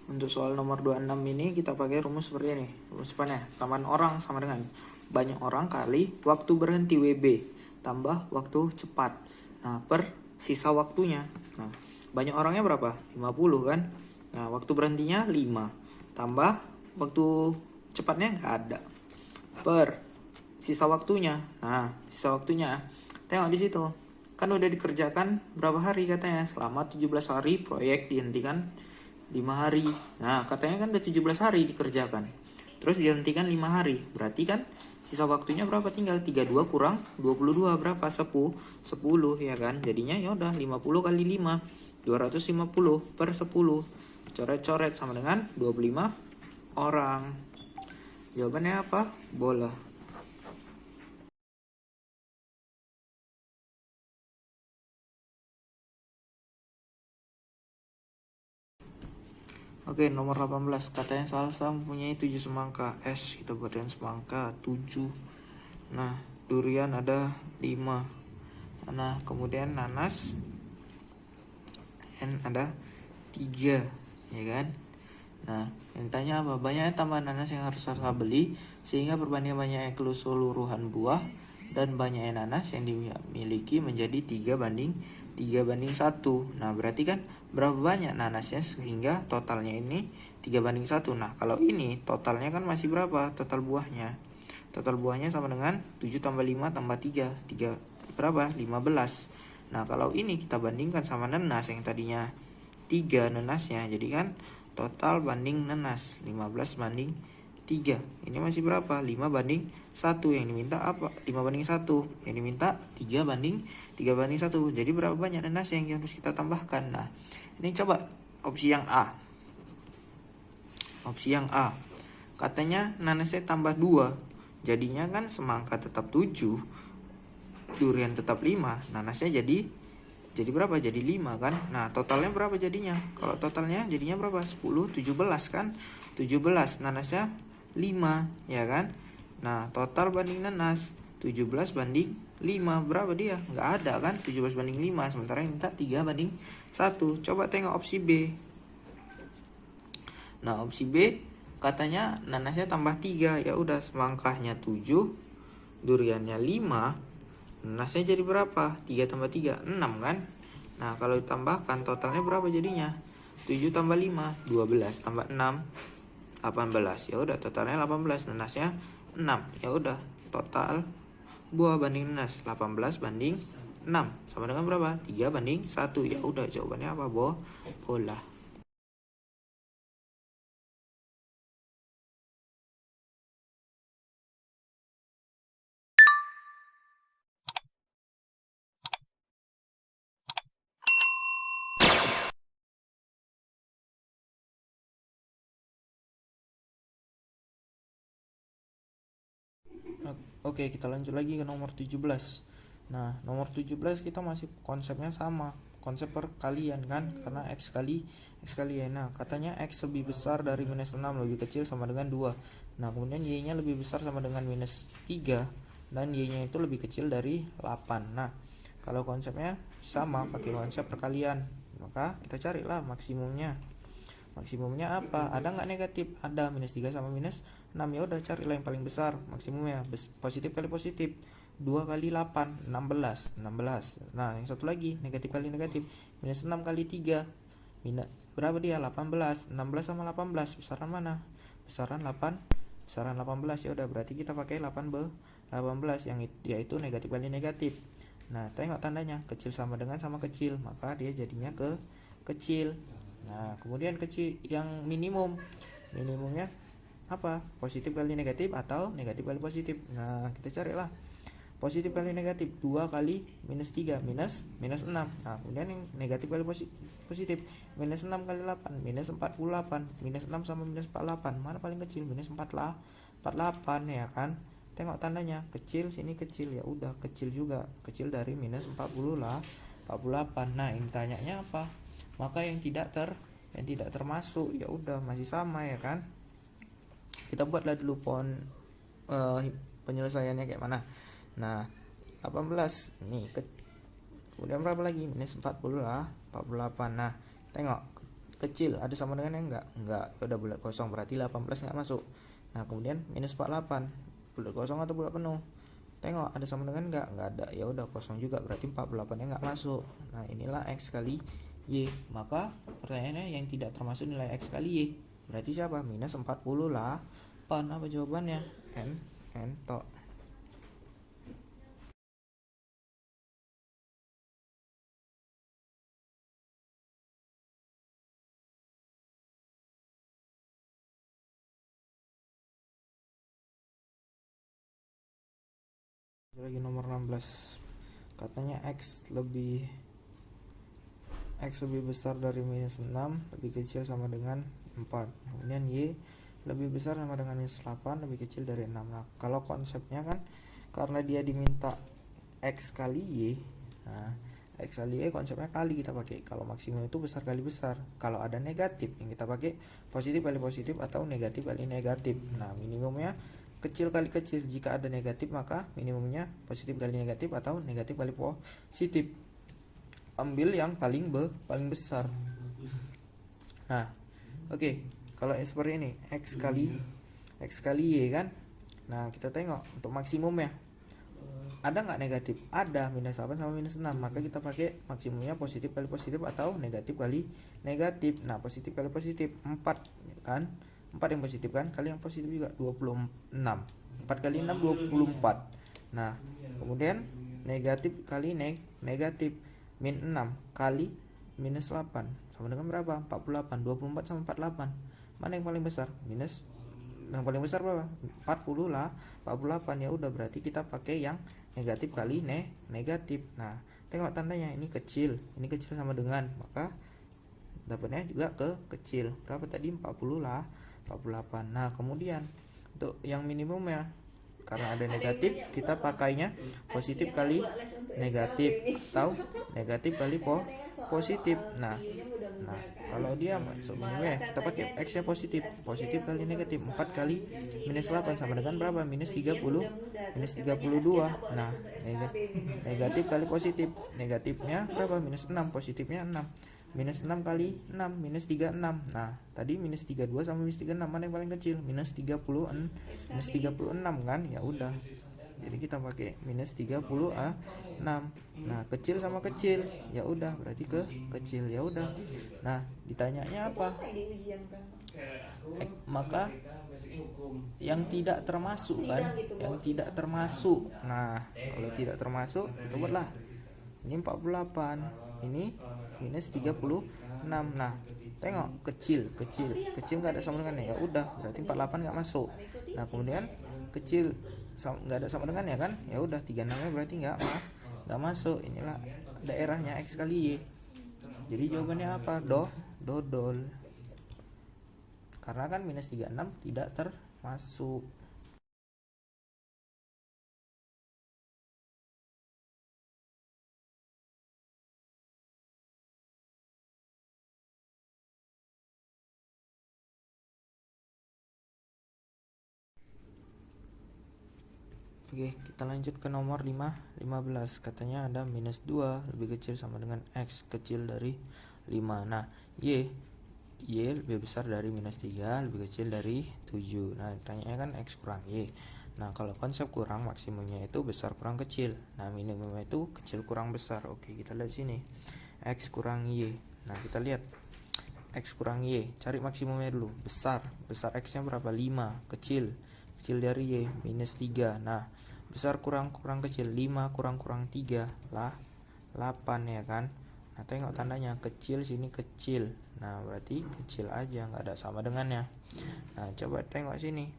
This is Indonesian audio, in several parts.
Untuk soal nomor 26 ini kita pakai rumus seperti ini. Rumus depannya, tambahan orang sama dengan banyak orang kali waktu berhenti WB tambah waktu cepat. Nah, per sisa waktunya. Nah, banyak orangnya berapa? 50 kan? Nah, waktu berhentinya 5 tambah waktu cepatnya nggak ada. Per sisa waktunya. Nah, sisa waktunya. Tengok di situ. Kan udah dikerjakan berapa hari katanya? Selama 17 hari proyek dihentikan 5 hari. Nah, katanya kan udah 17 hari dikerjakan. Terus dihentikan 5 hari. Berarti kan sisa waktunya berapa? Tinggal 32 kurang 22 berapa? 10 ya kan? Jadinya ya udah 50 kali 5 250 per 10. Coret-coret sama dengan 25 orang. Jawabannya apa? Bola. Oke, nomor 18. Katanya salsa mempunyai 7 semangka. S kita buatkan semangka 7. Nah, durian ada 5. Nah, kemudian nanas N ada 3, ya kan? Nah, yang tanya apa? Banyaknya tambahan nanas yang harus salsa beli sehingga perbandingan banyaknya keseluruhan buah dan banyaknya nanas yang dimiliki menjadi 3 banding 1. Nah, berarti kan berapa banyak nanasnya sehingga totalnya ini 3 banding 1. Nah, kalau ini totalnya kan masih berapa? Total buahnya. Total buahnya sama dengan 7 tambah 5 tambah 3. 3 berapa? 15. Nah, kalau ini kita bandingkan sama nanas yang tadinya 3 nanasnya. Jadi kan total banding nanas 15 banding 3. Ini masih berapa? 5 banding 1. Yang diminta apa? 5 banding 1. Yang diminta 3 banding 1. Jadi berapa banyak nanas yang harus kita tambahkan? Nah, ini coba opsi yang A. Opsi yang A. Katanya nanasnya tambah 2. Jadinya kan semangka tetap 7, durian tetap 5, nanasnya jadi berapa? Jadi 5 kan? Nah, totalnya berapa jadinya? Kalau totalnya jadinya berapa? 10, 17 kan? 17, nanasnya 5, ya kan? Nah, total banding nanas 17 banding 5, berapa dia? Nggak ada kan? 17 banding 5, sementara yang minta 3 banding 1. Coba tengok opsi B. Nah, opsi B katanya nanasnya tambah 3, ya udah semangkahnya 7, duriannya 5, nanasnya jadi berapa? 3 tambah 3, 6 kan? Nah, kalau ditambahkan totalnya berapa jadinya? 7 tambah 5, 12 tambah 6, 18. Ya udah totalnya 18, nanasnya 6. Ya udah total buah banding nanas 18 banding 6 sama dengan berapa? 3 banding 1. Ya udah jawabannya apa, bola. Oke, kita lanjut lagi ke nomor 17. Nah, nomor 17 kita masih konsepnya sama, konsep perkalian kan, karena X kali Y. Nah, katanya X lebih besar dari minus 6 lebih kecil sama dengan 2. Nah, kemudian Y nya lebih besar sama dengan minus 3 dan Y nya itu lebih kecil dari 8. Nah, kalau konsepnya sama pakai konsep perkalian, maka kita carilah maksimumnya. Maksimumnya apa? Ada nggak negatif? Ada, minus 3 sama minus 6. Ya udah carilah yang paling besar maksimumnya. Positif kali positif, 2 kali 8 16. Nah, yang satu lagi negatif kali negatif, minus 6 kali 3 minus berapa dia? 18. 16 sama 18 besaran mana? Besaran 18. Ya udah berarti kita pakai 18 yang yaitu negatif kali negatif. Nah, tengok tandanya, kecil sama dengan sama kecil, maka dia jadinya kecil. Nah, kemudian kecil yang minimumnya apa? Positif kali negatif atau negatif kali positif. Nah, kita carilah positif kali negatif, 2 kali minus 3 minus 6. Nah, kemudian yang negatif kali positif, minus 6 kali 8 minus 48. Minus 6 sama minus 48, mana paling kecil? Minus 48, ya kan? Tengok tandanya, kecil sini kecil, ya udah kecil juga, kecil dari minus 48. Nah, ini tanyanya apa? Maka yang tidak termasuk, ya udah masih sama, ya kan? Kita buatlah dulu penyelesaiannya kayak mana. Nah, 18 nih kemudian berapa lagi? Minus 48. Nah, tengok kecil ada sama dengan yang enggak, ya udah bulat kosong, berarti 18 nggak masuk. Nah kemudian minus 48, bulat kosong atau bulat penuh, tengok ada sama dengan nggak ada, ya udah kosong juga, berarti 48 nya nggak masuk. Nah inilah X kali Y. Maka pertanyaannya yang tidak termasuk nilai X kali Y berarti siapa? Minus 40 lah. Apa jawabannya? N tok. Lagi nomor 16, katanya X lebih besar dari minus 6, lebih kecil sama dengan 4. Kemudian Y lebih besar sama dengan minus 8, lebih kecil dari 6. Nah kalau konsepnya kan karena dia diminta X kali Y, nah X kali Y konsepnya kali kita pakai. Kalau maksimum itu besar kali besar, kalau ada negatif yang kita pakai positif kali positif atau negatif kali negatif. Nah minimumnya kecil kali kecil, jika ada negatif maka minimumnya positif kali negatif atau negatif kali positif. Ambil yang paling besar. Nah oke, kalau seperti ini X kali Y kan. Nah kita tengok untuk maksimumnya ada nggak negatif, ada, minus 8 sama minus 6, maka kita pakai maksimumnya positif kali positif atau negatif kali negatif. Nah positif kali positif 4 kan, 4 yang positif kan, kali yang positif juga 26, 4 kali 6 24. Nah kemudian negatif kali negatif, min 6 kali minus 8 sama dengan berapa? 48. 24 sama 48, mana yang paling besar? Yang paling besar berapa? 40 lah, 48. Ya udah berarti kita pakai yang negatif kali negatif. Nah tengok tandanya, ini kecil sama dengan, maka dapatnya juga kecil. Berapa tadi? 40 lah, 48. Nah kemudian untuk yang minimumnya, karena ada negatif kita pakainya positif kali negatif atau negatif kali positif. Nah kalau dia masuk minimumnya kita pakai X nya positif kali negatif, 4 kali minus 8 sama dengan berapa? Minus 30, minus 32. Nah negatif kali positif, negatifnya berapa? Minus 6, positifnya 6, minus 6 kali 6 minus 36. Nah tadi minus 32 sama minus 36, mana yang paling kecil? Minus 36 kan. Ya udah jadi kita pakai minus 36. Nah kecil sama kecil, ya udah berarti kecil. Ya udah. Nah ditanyanya apa? Maka yang tidak termasuk kan, yang tidak termasuk. Nah kalau tidak termasuk itu buatlah ini 48, ini minus 36. Nah tengok kecil nggak ada sama dengannya, ya udah berarti 48 nggak masuk. Nah kemudian kecil nggak ada sama dengannya kan, ya udah 36 nya berarti nggak masuk. Inilah daerahnya X kali Y. Jadi jawabannya apa? Dodol, karena kan minus 36 tidak termasuk. Oke, kita lanjut ke nomor 15. Katanya ada minus 2 lebih kecil sama dengan X kecil dari 5. Nah, Y lebih besar dari minus 3, lebih kecil dari 7. Nah, tanya kan X kurang Y. Nah, kalau konsep kurang, maksimumnya itu besar kurang kecil. Nah, minimumnya itu kecil kurang besar. Oke, kita lihat sini. X kurang Y. Nah, kita lihat X kurang Y, cari maksimumnya dulu. Besar X nya berapa? 5. Kecil dari Y minus 3. Nah besar kurang kecil, 5 kurang 3 lah 8 ya kan. Nah tengok tandanya, kecil sini kecil, nah berarti kecil aja, nggak ada sama dengannya. Nah coba tengok sini,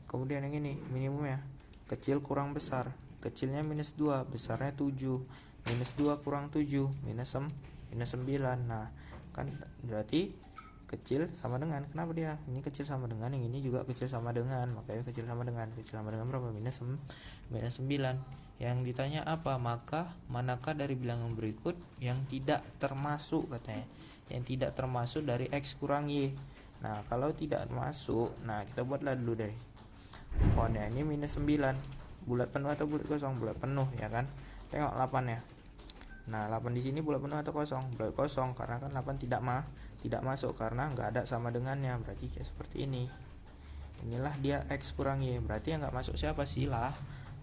kemudian yang ini minimumnya kecil kurang besar, kecilnya minus 2, besarnya 7, minus 2 kurang 7 minus 9. Nah kan berarti kecil sama dengan, kenapa dia ini kecil sama dengan, yang ini juga kecil sama dengan, makanya kecil sama dengan berapa? Minus 9. Yang ditanya apa? Maka manakah dari bilangan berikut yang tidak termasuk, katanya yang tidak termasuk dari X kurang Y. Nah kalau tidak masuk, nah kita buatlah dulu dari pohonnya. Ini minus 9, bulat penuh atau bulat kosong? Bulat penuh ya kan. Tengok 8 ya. Nah 8 di sini bulat penuh atau kosong? Bulat kosong, karena kan 8 tidak tidak masuk karena nggak ada sama dengannya, berarti kayak seperti ini. Inilah dia X kurang Y, berarti yang nggak masuk siapa sih lah?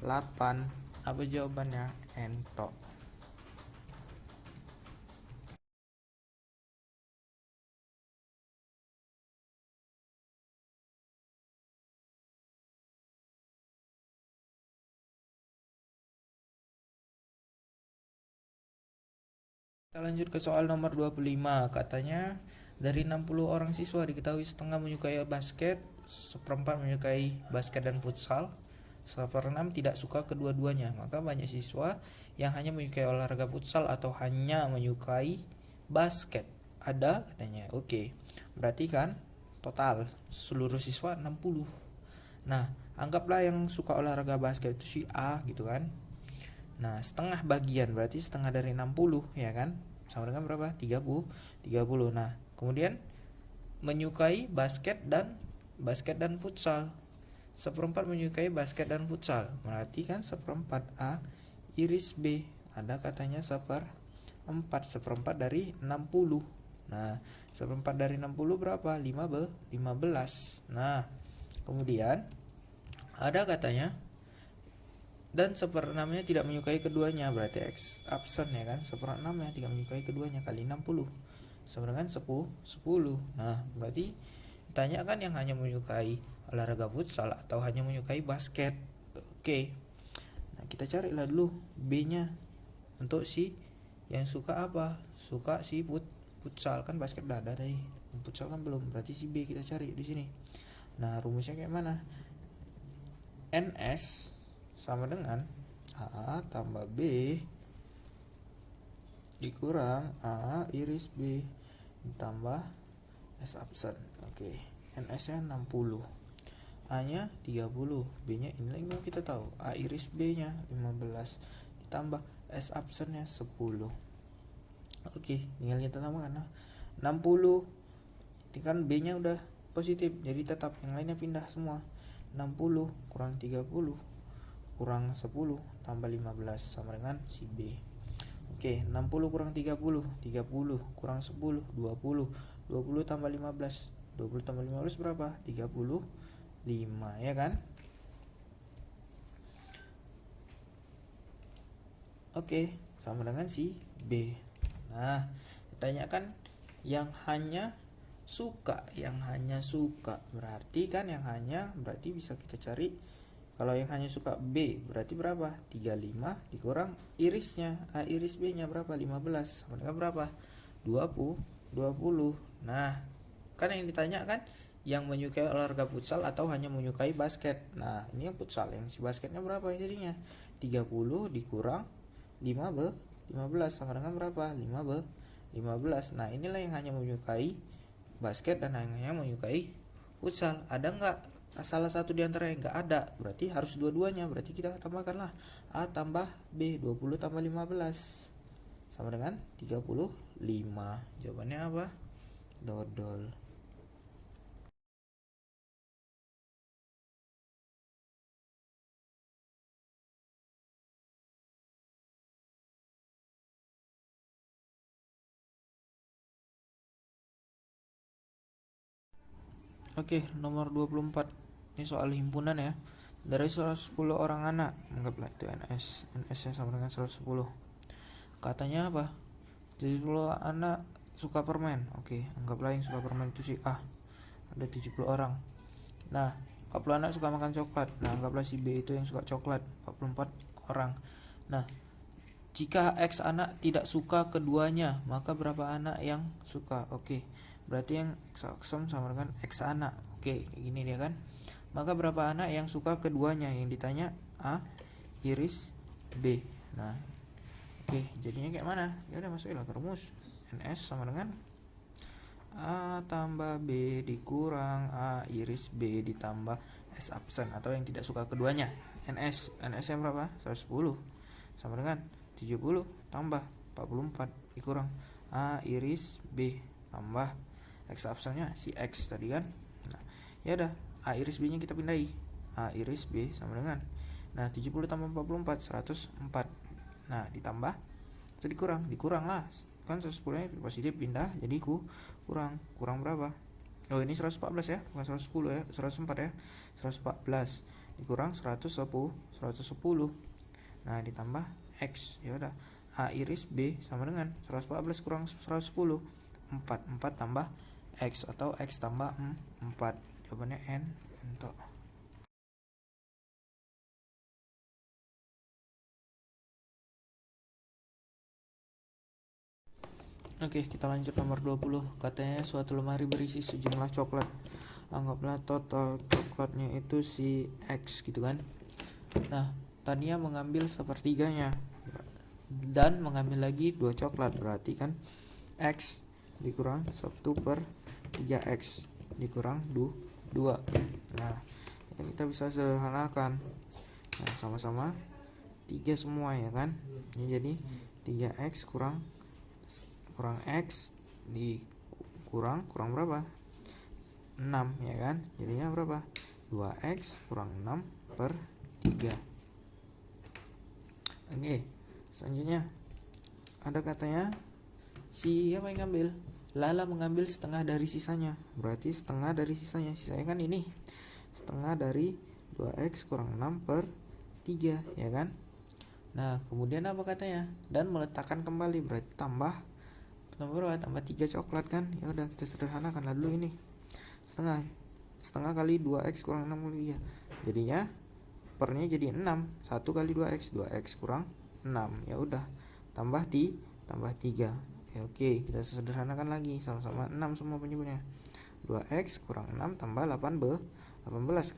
8. Apa jawabannya? Entok. Kita lanjut ke soal nomor 25. Katanya dari 60 orang siswa diketahui setengah menyukai basket, seperempat menyukai basket dan futsal, seperenam tidak suka kedua-duanya. Maka banyak siswa yang hanya menyukai olahraga futsal atau hanya menyukai basket. Ada katanya. Oke. Berarti kan total seluruh siswa 60. Nah, anggaplah yang suka olahraga basket itu si A gitu kan. Nah, setengah bagian berarti setengah dari 60 ya kan? Sama dengan berapa? 30. Nah, kemudian menyukai basket dan futsal. Seperempat menyukai basket dan futsal. Berarti kan seperempat A iris B. Ada katanya seperempat dari 60. Nah, seperempat dari 60 berapa? 15. Nah, kemudian ada katanya dan seperenamnya tidak menyukai keduanya, berarti X absen ya kan. Seperenamnya tidak menyukai keduanya kali 60 sama dengan 10. Nah, berarti ditanyakan yang hanya menyukai olahraga futsal atau hanya menyukai basket. Oke. Nah, kita carilah dulu B-nya. Untuk si yang suka apa? Suka si futsal, kan basket udah ada tadi. Futsal kan belum, berarti si B kita cari di sini. Nah, rumusnya kayak mana? NS sama dengan A tambah B dikurang A iris B ditambah S absen. Oke. NS nya 60, A nya 30, B nya ini yang kita tahu, A iris B nya 15 ditambah S absen nya 10. Oke, tinggal kita tambahkan. Nah, 60 ini kan B nya udah positif, jadi tetap yang lainnya pindah semua. 60 kurang 30 kurang 10 tambah 15 sama dengan si B. Oke, 60 kurang 30 kurang 10 20 tambah 15 tambah 15 berapa? 35 ya kan? Oke, sama dengan si B. Nah, ditanyakan yang hanya suka, berarti kan yang hanya berarti bisa kita cari. Kalau yang hanya suka B berarti berapa? 35 dikurang irisnya, A iris B nya berapa? 15 sama dengan berapa? 20. Nah, kan yang ditanya kan yang menyukai olahraga futsal atau hanya menyukai basket. Nah, ini yang futsal, yang si basketnya berapa jadinya? 30 dikurang 15 sama dengan berapa? 15. Nah, inilah yang hanya menyukai basket dan hanya menyukai futsal. Ada nggak salah satu di antara yang nggak ada? Berarti harus dua-duanya. Berarti kita tambahkanlah A tambah B, 20 tambah 15 sama dengan 35. Jawabannya apa? Dodol. Oke, nomor 24. Ini soal himpunan ya. Dari 110 orang anak, anggaplah itu NS. NS nya sama dengan 110. Katanya apa? 70 anak suka permen. Oke, anggaplah yang suka permen itu si A. Ada 70 orang. Nah, 40 anak suka makan coklat. Nah, anggaplah si B itu yang suka coklat, 44 orang. Nah, jika X anak tidak suka keduanya, maka berapa anak yang suka? Oke, berarti yang X sama dengan X anak. Oke, kayak gini dia kan. Maka berapa anak yang suka keduanya? Yang ditanya A iris B. Nah, oke, jadinya kayak mana? Ya udah, masukilah ke rumus. NS sama dengan A tambah B dikurang A iris B ditambah S absen atau yang tidak suka keduanya. NS nya berapa? 110 sama dengan 70 tambah 44 dikurang A iris B tambah X absennya si X tadi kan. Nah, ya udah, A iris B nya kita pindahi. A iris B sama dengan 70 tambah 44 104. Nah, ditambah itu dikurang lah kan 110 nya positif pindah jadi kurang berapa? Oh ini 114 ya, bukan 110 ya, 104 ya, 114 dikurang 110. Nah ditambah X, ya udah A iris B sama dengan 114 kurang 110, 4 tambah X atau X tambah 4. Jawabannya N entok. Oke, kita lanjut nomor 20. Katanya suatu lemari berisi sejumlah coklat. Anggaplah total coklatnya itu si X gitu kan. Nah, Tania mengambil sepertiganya dan mengambil lagi 2 coklat. Berarti kan X dikurang 1 per 3X dikurang 2. Nah, kita bisa sederhanakan. Nah, sama-sama 3 semua ya kan. Ini jadi 3X kurang X dikurang berapa? 6 ya kan. Jadinya berapa? 2X kurang 6 per 3. Oke, selanjutnya ada katanya siapa yang ngambil? Lala mengambil setengah dari sisanya. Berarti setengah dari sisanya kan ini setengah dari 2X kurang 6 per 3 ya kan. Nah kemudian apa katanya? Dan meletakkan kembali, berarti tambah berapa? Tambah 3 coklat kan. Ya udah kita sederhanakan lah dulu ini. Setengah kali 2X kurang 6 kali 3. Jadinya pernya jadi 6. 1 kali 2X kurang 6. Ya udah tambah 3. Ya oke, kita sederhanakan lagi. Sama-sama 6 semua penyebutnya. 2X kurang 6 tambah 18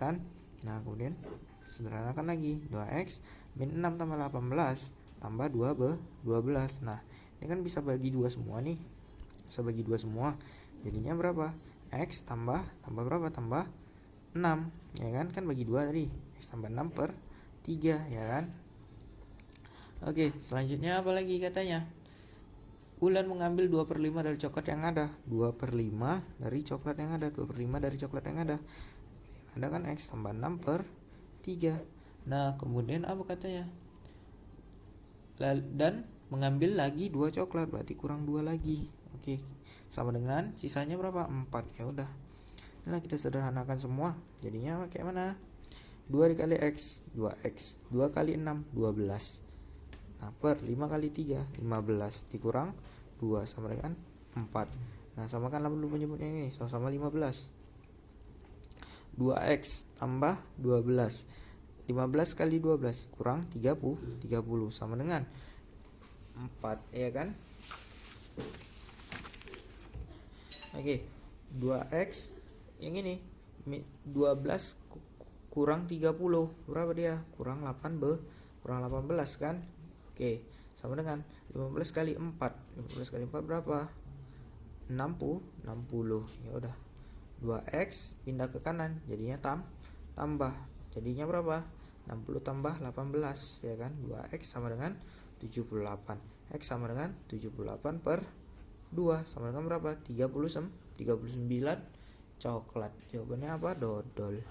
kan. Nah kemudian sederhanakan lagi. 2X min 6 tambah 18 tambah 12. Nah ini kan bisa bagi 2 semua nih. Jadinya berapa? X tambah berapa? Tambah 6 ya kan bagi 2 tadi. X tambah 6 per 3 ya kan. Oke, selanjutnya apa lagi katanya? Ulan mengambil 2/5 dari coklat yang ada. 2/5 dari coklat yang ada. 2/5 dari coklat yang ada. Ada kan X tambah 6 per 3. Nah kemudian apa katanya? Dan mengambil lagi 2 coklat, berarti kurang 2 lagi. Oke, sama dengan sisanya berapa? 4. Ya udah. Nah, kita sederhanakan semua. Jadinya kayak mana? 2 dikali X, 2X. 2 kali 6, 12. Nah, per 5 kali 3, 15. Dikurang 2 sama dengan 4. Nah, samakanlah dulu penyebutnya ini. Sama-sama 15. 2X tambah 12. 15 kali 12 kurang 30 sama dengan 4 ya kan. Oke, 2X yang ini 12 kurang 30 berapa dia? Kurang 18 kan. Oke, sama dengan 15 kali 4. 15 kali 4 berapa? 60. Ya udah. 2X pindah ke kanan jadinya tambah. Jadinya berapa? 60 tambah 18 ya kan. 2X sama dengan 78. X sama dengan 78 per 2 sama dengan berapa? 39 coklat. Jawabannya apa? Dodol.